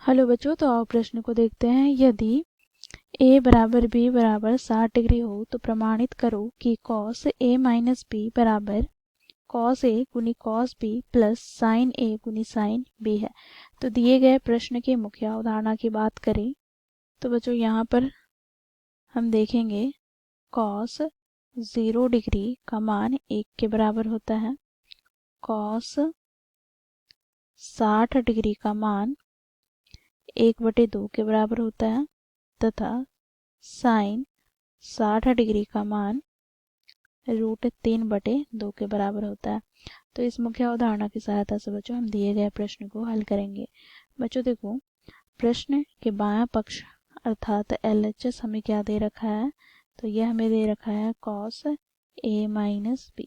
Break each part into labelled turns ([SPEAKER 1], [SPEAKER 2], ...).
[SPEAKER 1] Hello बच्चों, तो आओ प्रश्न को देखते हैं। यदि a बराबर b बराबर 60 डिग्री हो तो प्रमाणित करो कि cos a माइनस b बराबर cos a गुनी cos b plus sin a गुनी sin b है। तो दिए गए प्रश्न की मुख्य अवधारणा की बात करें तो बच्चों यहाँ पर हम देखेंगे cos 0 डिग्री का मान 1 के बराबर होता है, cos 60 डिग्री का मान 1/2 के बराबर होता है तथा साइन 60 डिग्री का मान √3/2 के बराबर होता है। तो इस मुख्य अवधारणा की सहायता से बच्चों हम दिए गए प्रश्न को हल करेंगे। बच्चों देखो, प्रश्न के बायां पक्ष अर्थात LHS हमें क्या दे रखा है, तो यह हमें दे रखा है cos a माइनस b।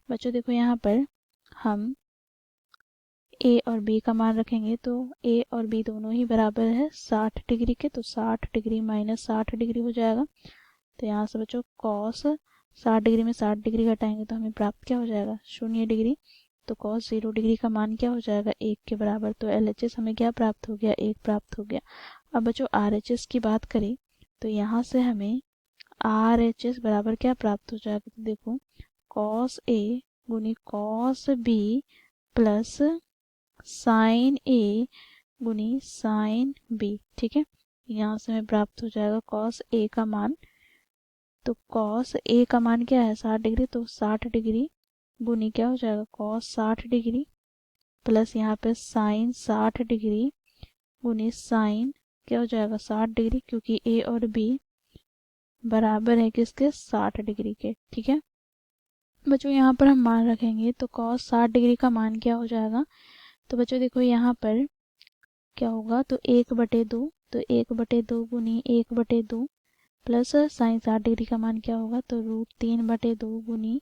[SPEAKER 1] बच्चों देखो यहाँ पर हम a और b का मान रखेंगे तो a और b दोनों ही बराबर है 60 डिग्री के, तो 60 डिग्री माइनस 60 डिग्री हो जाएगा। तो यहाँ से बच्चों cos 60 डिग्री में 60 डिग्री घटाएंगे तो हमें प्राप्त क्या हो जाएगा, 0 डिग्री। तो cos 0 डिग्री का मान क्या हो जाएगा, 1 के बराबर। तो LHS हमें क्या प्राप्त हो गया, 1 प्राप्त हो गया। अब बच्चों RHS की बात करें तो यहाँ से हमें RHS बराबर क्या प्राप्त हो जाएगा, तो देखो cos a गुनी cos b plus sign a गुनी साइन b। ठीक है, यहाँ से हमें प्राप्त हो जाएगा cos a का मान, तो cos a का मान क्या है 60 डिग्री, तो 60 डिग्री गुनी क्या हो जाएगा cos 60 डिग्री प्लस यहाँ पे साइन 60 डिग्री गुनी साइन क्या हो जाएगा 60 डिग्री, क्योंकि a और b बराबर है किसके 60 डिग्री के। ठीक है बच्चों, यहाँ पर हम मान रखेंगे तो cos 60 डिग्री का मान क्या हो जाएगा, तो बच्चों देखो यहाँ पर क्या होगा, तो 1/2, तो 1/2 गुनी 1/2 प्लस साइन 60 डिग्री का मान क्या होगा, तो √3/2 गुनी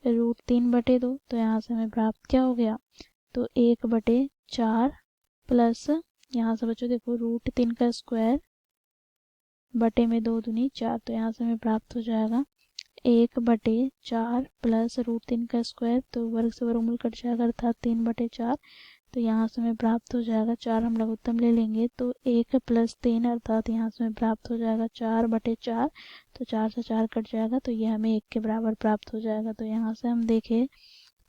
[SPEAKER 1] √3/2। तो यहाँ से हमें प्राप्त क्या हो गया, तो 1/4 प्लस यहाँ से बच्चों देखो √3 का स्क्वायर बटे में 2 दूनी 4। तो यहाँ से हमें प्राप्त हो जाएगा 1/4 प्लस √3 का स्क्वायर, तो वर्ग से वर्गमूल कट जाएगा अर्थात 3/4। तो यहाँ से हमें प्राप्त हो जाएगा 4, हम लघुत्तम ले लेंगे तो 1 प्लस 3 अर्थात यहाँ से हमें प्राप्त हो जाएगा 4/4। तो 4 से 4 कट जाएगा तो ये हमें 1 के बराबर प्राप्त हो जाएगा। तो यहाँ से हम देखें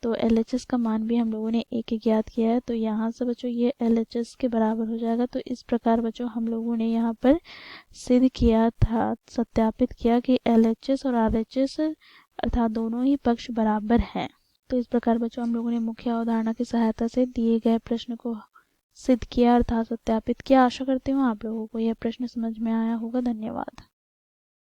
[SPEAKER 1] तो LHS का मान भी हम लोगों ने 1 ज्ञात किया है, तो यहाँ से बच्चों ये LHS के बराबर हो जाएगा। तो इस प्रकार बच्चों हम लोगों ने यहाँ पर सिद्ध किया था, सत्यापित किया कि LHS और RHS अर्थात दोनों ही पक्ष बराबर हैं। तो इस प्रकार बच्चों हम लोगों ने मुख्य अवधारणा की सहायता से दिए गए प्रश्न को सिद्ध किया अर्थात सत्यापित किया। आशा करती हूँ आप लोगों को यह प्रश्न समझ में आया होगा। धन्यवाद।